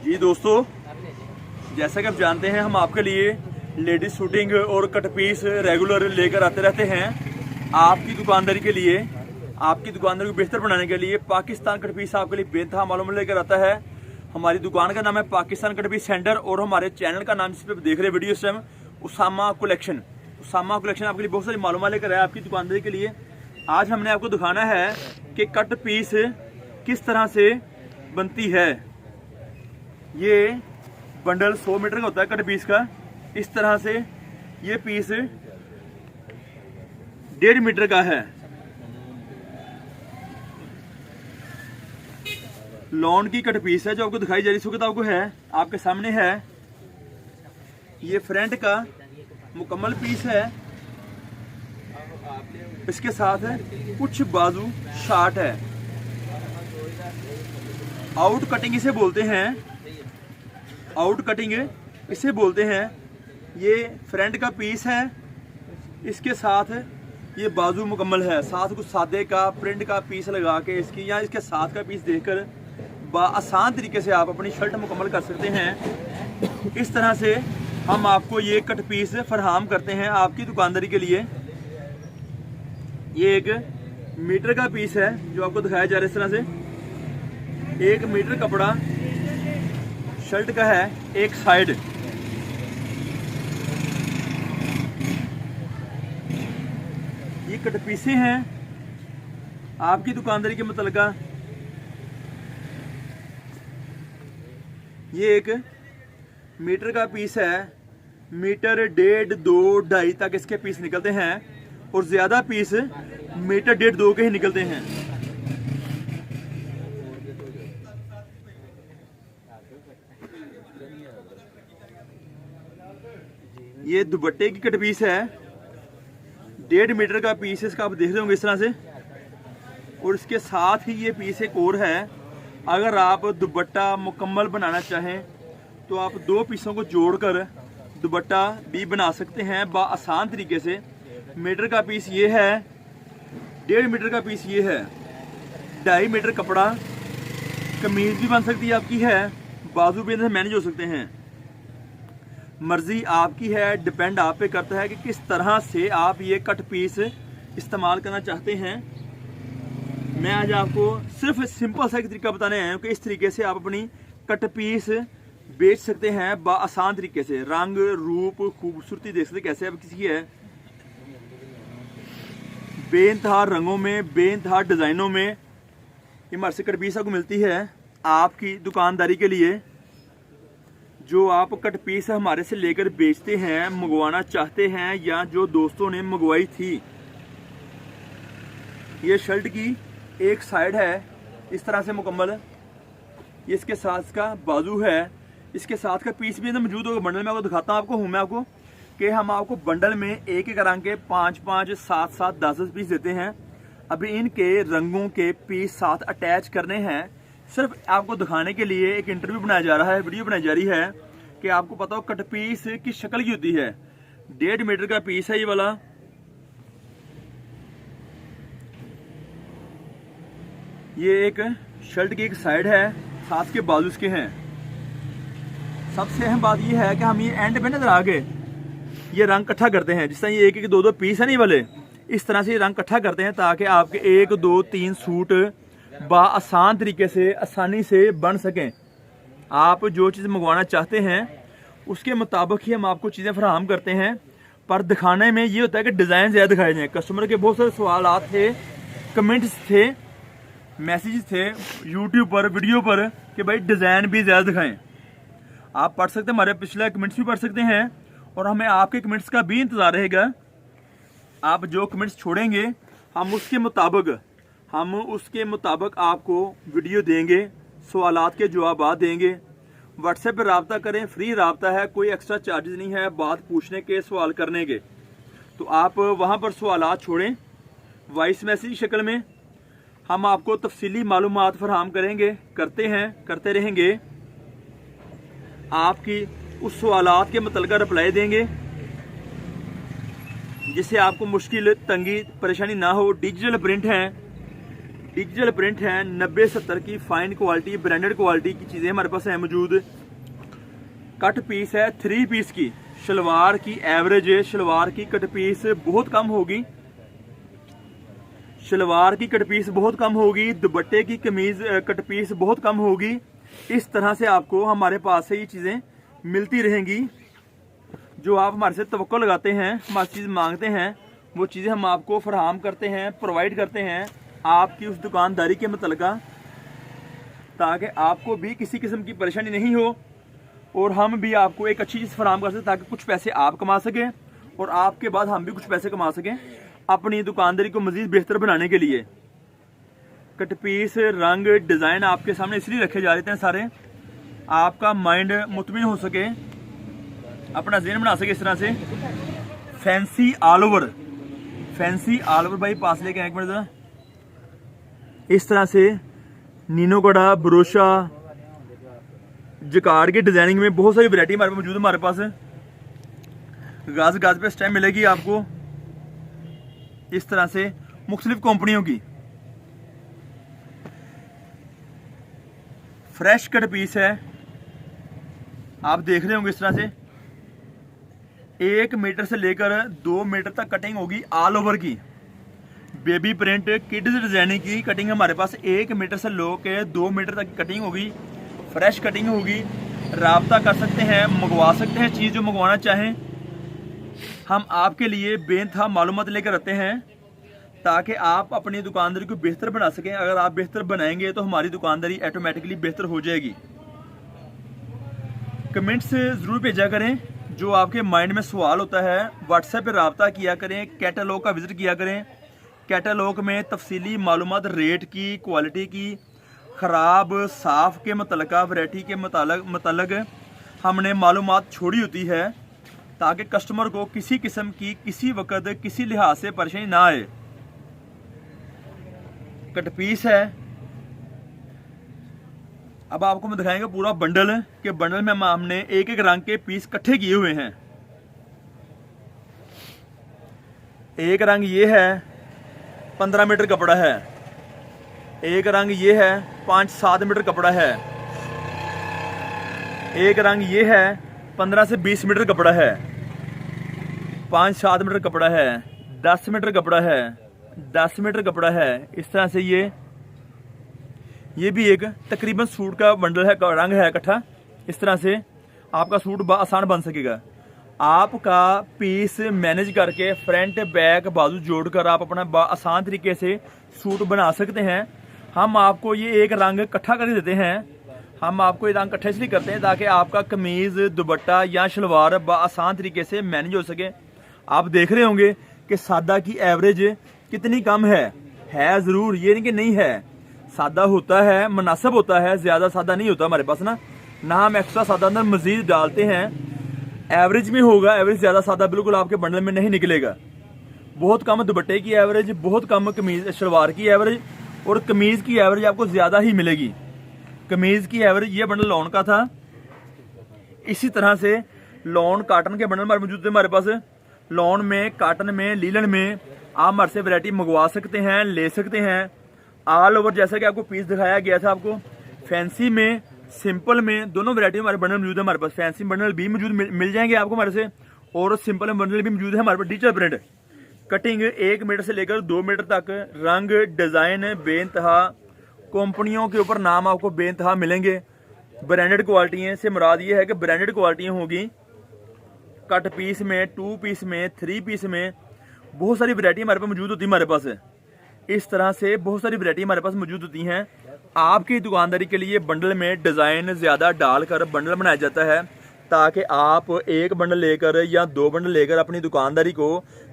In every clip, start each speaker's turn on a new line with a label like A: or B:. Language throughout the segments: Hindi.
A: जी दोस्तों, जैसा कि आप जानते हैं हम आपके लिए लेडीज शूटिंग और कट पीस रेगुलर लेकर आते रहते हैं। आपकी दुकानदारी के लिए, आपकी दुकानदारी को बेहतर बनाने के लिए पाकिस्तान कट पीस आपके लिए बेतहा मालूम लेकर आता है। हमारी दुकान का नाम है पाकिस्तान कट पीस सेंटर और हमारे चैनल का नाम जिस पे देख रहे वीडियो इस time Usama collection. Usama collection आपके लिए बहुत सारी मालूम लेकर आया आपकी दुकानदारी के लिए। आज हमने आपको दिखाना है कि कट पीस किस तरह से बनती है। ये बंडल 100 मीटर का होता है कट पीस का। इस तरह से ये पीस 1.5 मीटर का है। लॉन की कट पीस है जो आपको दिखाई जा रही है, आपको है आपके सामने है। ये फ्रंट का मुकम्मल पीस है। इसके साथ है कुछ बाजू शार्ट है। आउट कटिंग इसे बोलते हैं, आउट कटिंग इसे बोलते हैं। ये फ्रंट का पीस है, इसके साथ ये बाजू मुकम्मल है। साथ कुछ सादे का प्रिंट का पीस लगा के इसकी या इसके साथ का पीस देखकर आसान तरीके से आप अपनी शर्ट मुकम्मल कर सकते हैं। इस तरह से हम आपको ये कट पीस फराहम करते हैं आपकी दुकानदारी के लिए। ये 1 मीटर का पीस है जो आपको दिखाया जा रहा है। इस तरह से 1 मीटर कपड़ा शर्ट का है। एक साइड ये कट पीसे हैं आपकी दुकानदारी के मतलब। ये 1 मीटर का पीस है। मीटर 1.5, 2, 2.5 तक इसके पीस निकलते हैं और ज्यादा पीस मीटर 1.5, 2 के ही निकलते हैं। ये दुपट्टे की कट पीस है। 1.5 मीटर का पीस इसका आप देख रहे होंगे इस तरह से। और इसके साथ ही ये पीस एक और है। अगर आप दुपट्टा मुकम्मल बनाना चाहें तो आप 2 पीसों को जोड़कर दुपट्टा भी बना सकते हैं आसान तरीके से। मीटर का पीस ये है, 1.5 मीटर का पीस ये है। 2.5 मीटर कपड़ा कमीज भी बन सकती है आपकी है, बाजू भी मैनेज हो सकते हैं। मर्जी आपकी है, डिपेंड आप पे करता है कि किस तरह से आप ये कट पीस इस्तेमाल करना चाहते हैं। मैं आज आपको सिर्फ सिंपल सा एक तरीका बताने आया हूँ कि इस तरीके से आप अपनी कट पीस बेच सकते हैं आसान तरीके से। रंग रूप खूबसूरती देख सकते कैसे अब किसी है। बेइंतहा रंगों में, बेइंतहा डिजाइनों में ये हमारे से कट पीस आपको मिलती है आपकी दुकानदारी के लिए। जो आप कट पीस हमारे से लेकर बेचते हैं, मंगवाना चाहते हैं या जो दोस्तों ने मंगवाई थी। ये शर्ट की एक साइड है इस तरह से मुकम्मल। ये इसके साथ का बाजू है। इसके साथ का पीस भी मौजूद होगा बंडल में। आपको दिखाता हूँ मैं आपको कि हम आपको बंडल में एक रंग के 5-5, 7-7, 10 पीस देते हैं। अभी इनके रंगों के पीस साथ अटैच करने हैं। सिर्फ आपको दिखाने के लिए एक इंटरव्यू बनाया जा रहा है, वीडियो बनाई जा रही है कि आपको पता हो कट पीस की शक्ल की होती है। 1.5 मीटर का पीस है ये वाला। ये एक शर्ट की एक साइड है, साथ के बाजू के हैं। सबसे अहम बात ये है कि हम ये एंड पे नजर आगे ये रंग इकट्ठा करते हैं। जिस तरह ये 1-1, 2-2 पीस है नहीं वाले, इस तरह से ये रंग इकट्ठा करते हैं ताकि आपके 1, 2, 3 सूट आसान तरीके से आसानी से बन सकें। आप जो चीज़ मंगवाना चाहते हैं उसके मुताबिक ही हम आपको चीज़ें फराहम करते हैं। पर दिखाने में ये होता है कि डिज़ाइन ज़्यादा दिखाए जाएँ। कस्टमर के बहुत सारे सवाल थे, कमेंट्स थे, मैसेजेस थे यूट्यूब पर, वीडियो पर कि भाई डिज़ाइन भी ज़्यादा दिखाएं। आप पढ़ सकते हैं, हमारे पिछले कमेंट्स भी पढ़ सकते हैं और हमें आपके कमेंट्स का भी इंतज़ार रहेगा। आप जो कमेंट्स छोड़ेंगे हम उसके मुताबिक आपको वीडियो देंगे, सवालात के जवाब देंगे। व्हाट्सएप पर रब्ता करें, फ्री रब्ता है, कोई एक्स्ट्रा चार्जेस नहीं है बात पूछने के, सवाल करने के। तो आप वहाँ पर सवालात छोड़ें वॉइस मैसेज की शक्ल में। हम आपको तफसीली मालूमात फराहम करेंगे, करते हैं, करते रहेंगे। आपकी उस सवालात के मतलब रिप्लाई देंगे जिससे आपको मुश्किल, तंगी, परेशानी ना हो। डिजिटल प्रिंट हैं, डिजिटल प्रिंट है 90-70 की फाइन क्वालिटी ब्रांडेड क्वालिटी की चीज़ें हमारे पास है मौजूद। कट पीस है 3 पीस की, शलवार की एवरेज है, शलवार की कट पीस बहुत कम होगी, शलवार की कट पीस बहुत कम होगी, दुपट्टे की कमीज कट पीस बहुत कम होगी। इस तरह से आपको हमारे पास से ये चीज़ें मिलती रहेंगी। जो आप हमारे से तवक्को लगाते हैं, हमारी चीज़ मांगते हैं, वो चीज़ें हम आपको फराहम करते हैं, प्रोवाइड करते हैं आपकी उस दुकानदारी के मुतलका, ताकि आपको भी किसी किस्म की परेशानी नहीं हो और हम भी आपको एक अच्छी चीज़ फराहम कर सकें, ताकि कुछ पैसे आप कमा सकें और आपके बाद हम भी कुछ पैसे कमा सकें अपनी दुकानदारी को मज़ीद बेहतर बनाने के लिए। कट पीस रंग डिज़ाइन आपके सामने इसलिए रखे जा रहे हैं सारे, आपका माइंड मुतमिन हो सके, अपना ज़हन बना सके इस तरह से। Fancy all over, fancy all over भाई पास लेके एक मिनट ज़रा। इस तरह से नीनो कड़ा, ब्रोशा, जकार्ड के डिजाइनिंग में बहुत सारी वैरायटी हमारे पास मौजूद है। हमारे पास गाज गाज पे स्टैम्प मिलेगी आपको इस तरह से मुख्तलिफ कंपनियों की। फ्रेश कट पीस है, आप देख रहे होंगे इस तरह से 1 मीटर से लेकर 2 मीटर तक कटिंग होगी ऑल ओवर की। बेबी प्रिंट किड्स डिजाइनिंग की कटिंग हमारे पास 1 मीटर से लेकर 2 मीटर तक कटिंग होगी, फ्रेश कटिंग होगी। राब्ता कर सकते हैं, मंगवा सकते हैं चीज़ जो मंगवाना चाहें। हम आपके लिए बेनतहा मालूमात लेकर आते हैं ताकि आप अपनी दुकानदारी को बेहतर बना सकें। अगर आप बेहतर बनाएंगे तो हमारी दुकानदारी ऑटोमेटिकली बेहतर हो जाएगी। कमेंट्स ज़रूर भेजा करें, जो आपके माइंड में सवाल होता है व्हाट्सएप पे रब्ता किया करें, कैटलॉग का विज़िट किया करें। कैटलॉग में तफसीली मालूमात रेट की, क्वालिटी की, ख़राब साफ़ के मुतलका वैरायटी के मतलब हमने मालूमात छोड़ी होती है ताकि कस्टमर को किसी किस्म की किसी वक्त किसी लिहाज से परेशानी ना आए। कट पीस है। अब आपको मैं दिखाएंगे पूरा बंडल के बंडल में हमने एक एक रंग के पीस इकट्ठे किए हुए हैं। एक रंग ये है 15 मीटर कपड़ा है, एक रंग ये है 5-7 मीटर कपड़ा है, एक रंग ये है 15 से 20 मीटर कपड़ा है, 5-7 मीटर कपड़ा है, 10 मीटर कपड़ा है, 10 मीटर कपड़ा है। इस तरह से ये भी एक तकरीबन सूट का बंडल है, रंग है इकट्ठा। इस तरह से आपका सूट आसान बन सकेगा। आपका पीस मैनेज करके फ्रंट बैक बाजू जोड़कर आप अपना आसान तरीके से सूट बना सकते हैं। हम आपको ये एक रंग इकट्ठा करके देते हैं। हम आपको ये रंग इकट्ठे इसलिए करते हैं ताकि आपका कमीज़, दुपट्टा या शलवार आसान तरीके से मैनेज हो सके। आप देख रहे होंगे कि सादा की एवरेज कितनी कम है ज़रूर, ये नहीं कि नहीं है। सादा होता है, मुनासिब होता है, ज़्यादा सादा नहीं होता हमारे पास ना हम एक्स्ट्रा सादा अंदर मज़ीद डालते हैं। एवरेज में होगा, एवरेज ज़्यादा सादा बिल्कुल आपके बंडल में नहीं निकलेगा। बहुत कम दुपट्टे की एवरेज, बहुत कम कमीज़ शलवार की एवरेज और कमीज़ की एवरेज आपको ज़्यादा ही मिलेगी। कमीज़ की एवरेज ये बंडल लॉन का था। इसी तरह से लॉन काटन के बंडल मौजूद थे हमारे पास। लॉन में, काटन में, लीलन में आप हमारे से वैरायटी मंगवा सकते हैं, ले सकते हैं। ऑल ओवर जैसा कि आपको पीस दिखाया गया था, आपको फैंसी में, सिंपल में दोनों वैरायटी हमारे बंडल मौजूद है हमारे पास। फैंसी बंडल भी मौजूद मिल जाएंगे आपको हमारे से और सिंपल बंडल भी मौजूद है हमारे पास। डिजिटल प्रिंट कटिंग 1 मीटर से लेकर 2 मीटर तक, रंग डिज़ाइन बेनतहा, कंपनियों के ऊपर नाम आपको बेनतहा मिलेंगे। ब्रांडेड क्वालिटियाँ से मुराद ये है कि ब्रांडेड क्वालिटियाँ होगी। कट पीस में, 2 पीस में, 3 पीस में बहुत सारी वैरायटी हमारे पास मौजूद होती है हमारे पास। इस तरह से बहुत सारी वैरायटी हमारे पास मौजूद होती हैं। आपकी दुकानदारी के लिए बंडल में डिज़ाइन ज़्यादा डालकर बंडल बनाया जाता है ताकि आप एक बंडल लेकर या 2 बंडल लेकर अपनी दुकानदारी को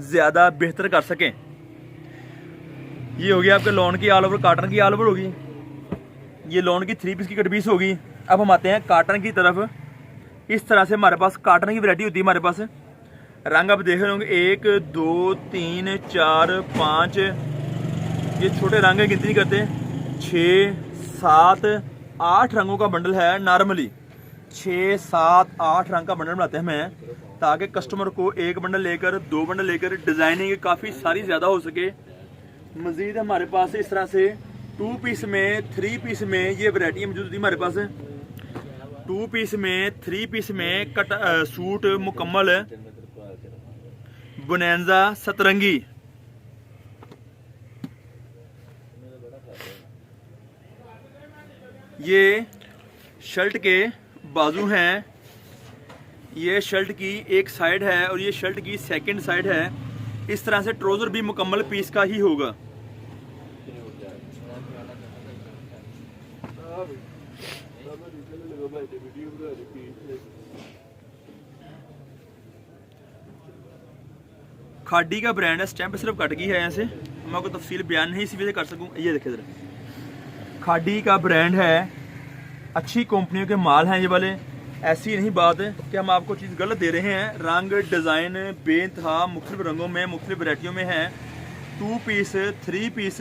A: ज़्यादा बेहतर कर सकें। ये होगी आपके लॉन की ऑल ओवर, काटन की ऑल ओवर होगी। ये लॉन की 3 पीस की कट पीस होगी। अब हम आते हैं काटन की तरफ। इस तरह से हमारे पास काटन की वैरायटी होती है हमारे पास। रंग आप देख रहे होंगे 1, 2, 3, 4, 5, ये छोटे रंग है, गिनती नहीं करते। 6, 7, 8 रंगों का बंडल है। नॉर्मली 6, 7, 8 रंग का बंडल बनाते हैं हमें ताकि कस्टमर को एक बंडल लेकर, 2 बंडल लेकर डिज़ाइनिंग काफ़ी सारी ज़्यादा हो सके। मज़ीद हमारे पास इस तरह से 2 पीस में 3 पीस में ये वैरायटी मौजूद थी हमारे पास। 2 पीस में 3 पीस में कट सूट मुकम्मल बोनेंजा सतरंगी। ये शर्ट के बाजू हैं, ये शर्ट की एक साइड है और ये शर्ट की सेकंड साइड है। इस तरह से ट्राउजर भी मुकम्मल पीस का ही होगा। खाडी का ब्रांड है, स्टैंप सिर्फ कट गई है यहाँ से, मैं आपको तफसील बयान नहीं इसी वजह कर सकूँ। ये देखिए जरा, खाडी का ब्रांड है, अच्छी कंपनियों के माल हैं ये वाले। ऐसी नहीं बात है कि हम आपको चीज़ गलत दे रहे हैं। रंग डिज़ाइन बेनतहा मुख्तलिफ रंगों में मुख्तलिफ वैरायटियों में हैं। 2 पीस 3 पीस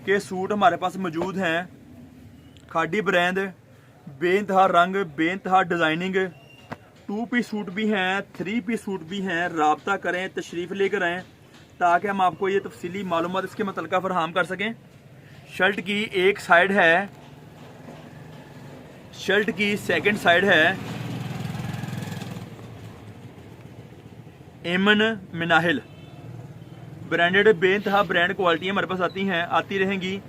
A: के सूट हमारे पास मौजूद हैं। खाडी ब्रांड, बेनतहा रंग, बेनतहा डिज़ाइनिंग। 2 पीस सूट भी हैं, 3 पीस सूट भी हैं। राब्ता करें, तशरीफ़ लेकर आएँ ताकि हम आपको ये तफसीली मालूमात इसके मुतल्लिक़ा फराहम कर सकें। शर्ट की एक साइड है, शर्ट की सेकंड साइड है एमन मिनाहिल ब्रांडेड, बेनतहा ब्रांड क्वालिटी हमारे पास आती रहेंगी।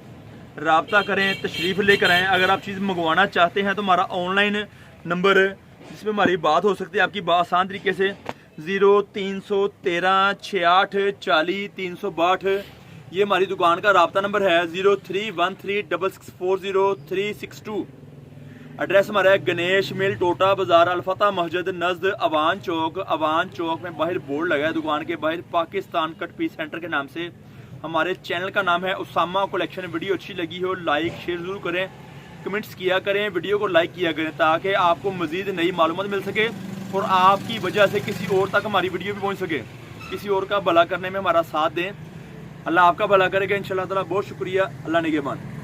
A: राब्ता करें, तशरीफ़ लेकर आएँ। अगर आप चीज़ मंगवाना चाहते हैं तो हमारा ऑनलाइन नंबर जिसमें हमारी बात हो सकती है आपकी बात आसान तरीके से 0313 68 40 362, ये हमारी दुकान का राब्ता नंबर है। 03136640 एड्रेस हमारा है गणेश मिल, टोटा बाजार, अल्फता मस्जिद नज़द अवान चौक। अवान चौक में बाहर बोर्ड लगा है दुकान के बाहर, पाकिस्तान कट पीस सेंटर के नाम से। हमारे चैनल का नाम है उसामा कलेक्शन। वीडियो अच्छी लगी हो लाइक शेयर ज़रूर करें, कमेंट्स किया करें, वीडियो को लाइक किया करें ताकि आपको मज़ीद नई मालूमात मिल सके और आपकी वजह से किसी और तक हमारी वीडियो भी पहुँच सके। किसी और का भला करने में हमारा साथ दें। अल्लाह आपका भला करेगा इंशाअल्लाह ताला। बहुत शुक्रिया, अल्लाह निगहबान।